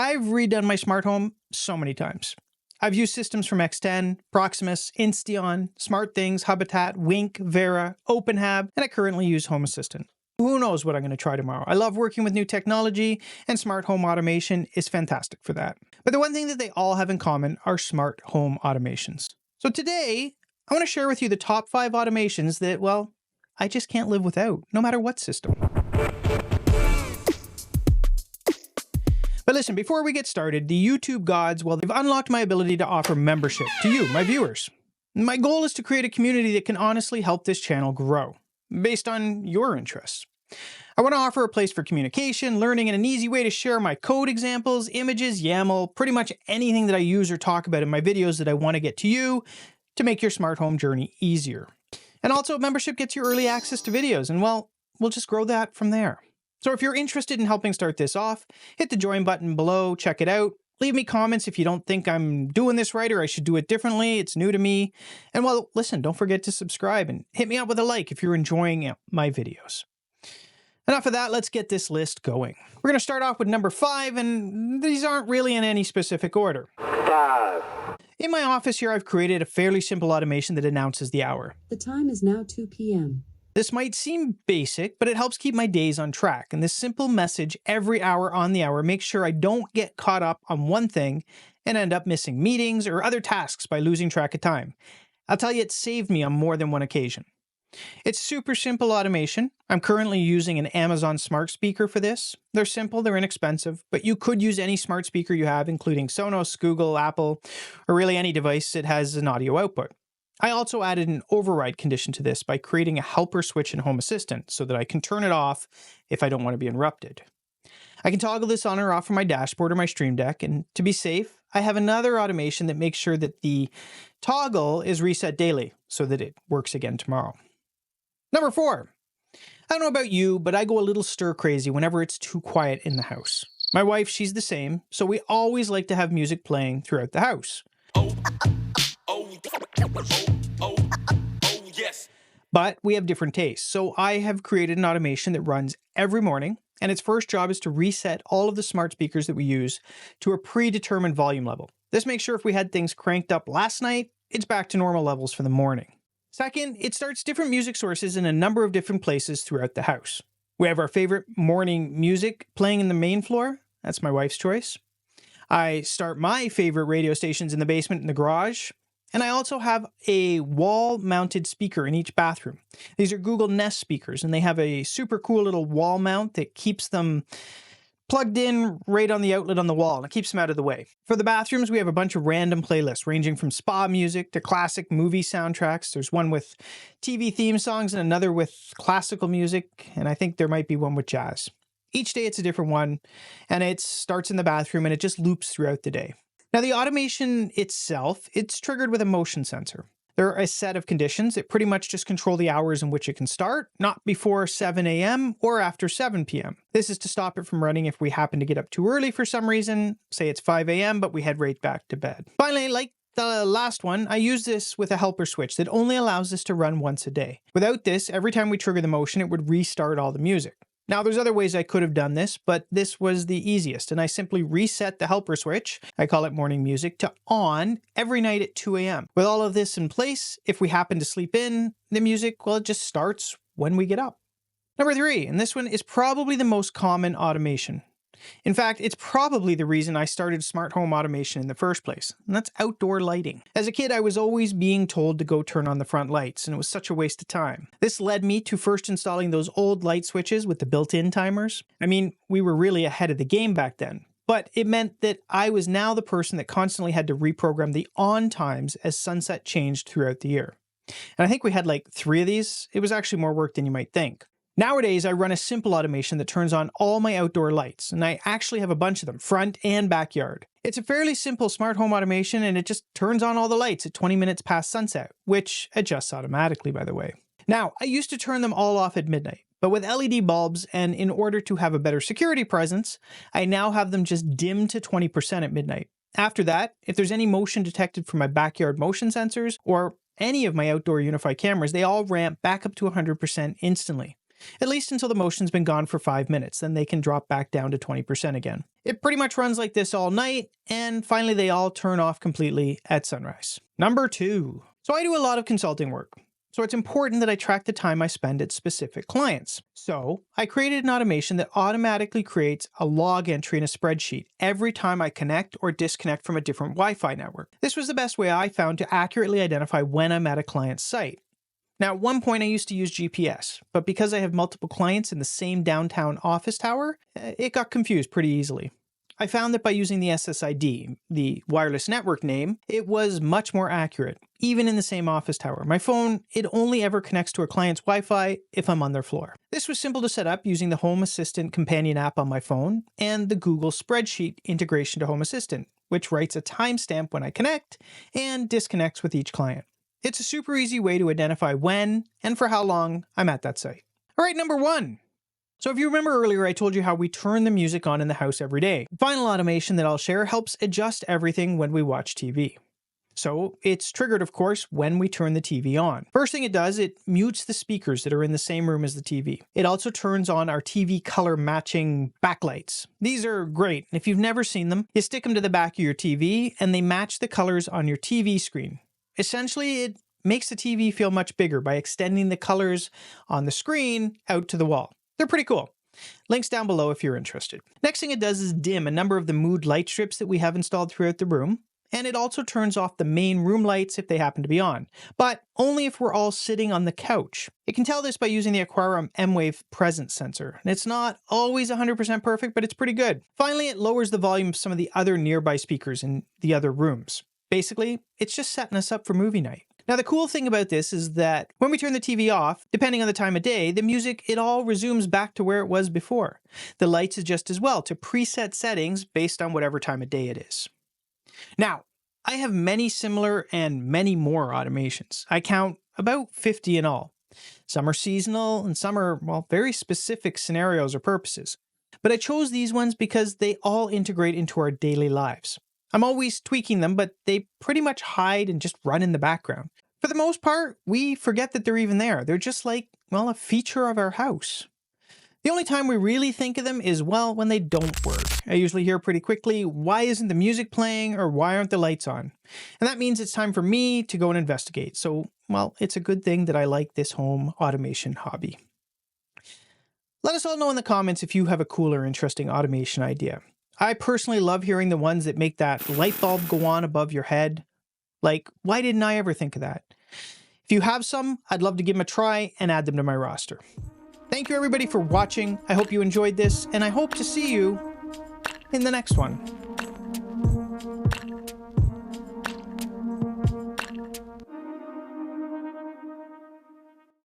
I've redone my smart home so many times. I've used systems from X10, Proximus, Insteon, SmartThings, Habitat, Wink, Vera, OpenHab, and I currently use Home Assistant. Who knows what I'm going to try tomorrow. I love working with new technology, and smart home automation is fantastic for that. But the one thing that they all have in common are smart home automations. So today, I want to share with you the top 5 automations that, well, I just can't live without, no matter what system. But listen, before we get started, the YouTube gods, well, they've unlocked my ability to offer membership to you, my viewers. My goal is to create a community that can honestly help this channel grow, based on your interests. I want to offer a place for communication, learning, and an easy way to share my code examples, images, YAML, pretty much anything that I use or talk about in my videos that I want to get to you to make your smart home journey easier. And also, membership gets you early access to videos, and well, we'll just grow that from there. So if you're interested in helping start this off, hit the join button below, check it out. Leave me comments if you don't think I'm doing this right or I should do it differently. It's new to me. And well, listen, don't forget to subscribe and hit me up with a like if you're enjoying my videos. Enough of that, let's get this list going. We're going to start off with number 5, and these aren't really in any specific order. 5. In my office here, I've created a fairly simple automation that announces the hour. The time is now 2 p.m. This might seem basic, but it helps keep my days on track. And this simple message every hour on the hour makes sure I don't get caught up on one thing and end up missing meetings or other tasks by losing track of time. I'll tell you, it saved me on more than one occasion. It's super simple automation. I'm currently using an Amazon smart speaker for this. They're simple, they're inexpensive, but you could use any smart speaker you have, including Sonos, Google, Apple, or really any device that has an audio output. I also added an override condition to this by creating a helper switch in Home Assistant so that I can turn it off if I don't want to be interrupted. I can toggle this on or off from my dashboard or my Stream Deck, and to be safe, I have another automation that makes sure that the toggle is reset daily so that it works again tomorrow. Number 4. I don't know about you, but I go a little stir crazy whenever it's too quiet in the house. My wife, she's the same, so we always like to have music playing throughout the house. Yes. But we have different tastes, so I have created an automation that runs every morning, and its first job is to reset all of the smart speakers that we use to a predetermined volume level. This makes sure if we had things cranked up last night, it's back to normal levels for the morning. Second, it starts different music sources in a number of different places throughout the house. We have our favorite morning music playing in the main floor. That's my wife's choice. I start my favorite radio stations in the basement and the garage. And I also have a wall-mounted speaker in each bathroom. These are Google Nest speakers, and they have a super cool little wall mount that keeps them plugged in right on the outlet on the wall, and it keeps them out of the way. For the bathrooms, we have a bunch of random playlists, ranging from spa music to classic movie soundtracks. There's one with TV theme songs and another with classical music, and I think there might be one with jazz. Each day it's a different one, and it starts in the bathroom, and it just loops throughout the day. Now, the automation itself, it's triggered with a motion sensor. There are a set of conditions that pretty much just control the hours in which it can start, not before 7 a.m. or after 7 p.m. This is to stop it from running if we happen to get up too early for some reason, say it's 5 a.m., but we head right back to bed. Finally, like the last one, I use this with a helper switch that only allows this to run once a day. Without this, every time we trigger the motion, it would restart all the music. Now, there's other ways I could have done this, but this was the easiest, and I simply reset the helper switch, I call it morning music, to on every night at 2 a.m. With all of this in place, if we happen to sleep in, the music, well, it just starts when we get up. Number 3, and this one is probably the most common automation. In fact, it's probably the reason I started smart home automation in the first place, and that's outdoor lighting. As a kid, I was always being told to go turn on the front lights, and it was such a waste of time. This led me to first installing those old light switches with the built-in timers. I mean, we were really ahead of the game back then, but it meant that I was now the person that constantly had to reprogram the on times as sunset changed throughout the year. And I think we had like 3 of these. It was actually more work than you might think. Nowadays, I run a simple automation that turns on all my outdoor lights, and I actually have a bunch of them, front and backyard. It's a fairly simple smart home automation, and it just turns on all the lights at 20 minutes past sunset, which adjusts automatically, by the way. Now, I used to turn them all off at midnight, but with LED bulbs, and in order to have a better security presence, I now have them just dim to 20% at midnight. After that, if there's any motion detected from my backyard motion sensors, or any of my outdoor Unify cameras, they all ramp back up to 100% instantly. At least until the motion's been gone for 5 minutes, then they can drop back down to 20% again. It pretty much runs like this all night, and finally they all turn off completely at sunrise. Number 2. So I do a lot of consulting work. So it's important that I track the time I spend at specific clients. So I created an automation that automatically creates a log entry in a spreadsheet every time I connect or disconnect from a different Wi-Fi network. This was the best way I found to accurately identify when I'm at a client's site. Now, at one point I used to use GPS, but because I have multiple clients in the same downtown office tower, it got confused pretty easily. I found that by using the SSID, the wireless network name, it was much more accurate, even in the same office tower. My phone, it only ever connects to a client's Wi-Fi if I'm on their floor. This was simple to set up using the Home Assistant companion app on my phone and the Google Spreadsheet integration to Home Assistant, which writes a timestamp when I connect and disconnects with each client. It's a super easy way to identify when and for how long I'm at that site. All right, number 1. So if you remember earlier, I told you how we turn the music on in the house every day. The final automation that I'll share helps adjust everything when we watch TV. So it's triggered, of course, when we turn the TV on. First thing it does, it mutes the speakers that are in the same room as the TV. It also turns on our TV color matching backlights. These are great. If you've never seen them, you stick them to the back of your TV and they match the colors on your TV screen. Essentially, it makes the TV feel much bigger by extending the colors on the screen out to the wall. They're pretty cool. Links down below if you're interested. Next thing it does is dim a number of the mood light strips that we have installed throughout the room, and it also turns off the main room lights if they happen to be on, but only if we're all sitting on the couch. You can tell this by using the Aquarium M-Wave presence sensor, and it's not always 100% perfect, but it's pretty good. Finally, it lowers the volume of some of the other nearby speakers in the other rooms. Basically, it's just setting us up for movie night. Now, the cool thing about this is that when we turn the TV off, depending on the time of day, the music, it all resumes back to where it was before. The lights adjust as well to preset settings based on whatever time of day it is. Now, I have many similar and many more automations. I count about 50 in all. Some are seasonal and some are, well, very specific scenarios or purposes. But I chose these ones because they all integrate into our daily lives. I'm always tweaking them, but they pretty much hide and just run in the background. For the most part, we forget that they're even there. They're just like, well, a feature of our house. The only time we really think of them is, well, when they don't work. I usually hear pretty quickly, why isn't the music playing or why aren't the lights on? And that means it's time for me to go and investigate. So, well, it's a good thing that I like this home automation hobby. Let us all know in the comments if you have a cool or interesting automation idea. I personally love hearing the ones that make that light bulb go on above your head. Like, why didn't I ever think of that? If you have some, I'd love to give them a try and add them to my roster. Thank you everybody for watching. I hope you enjoyed this, and I hope to see you in the next one.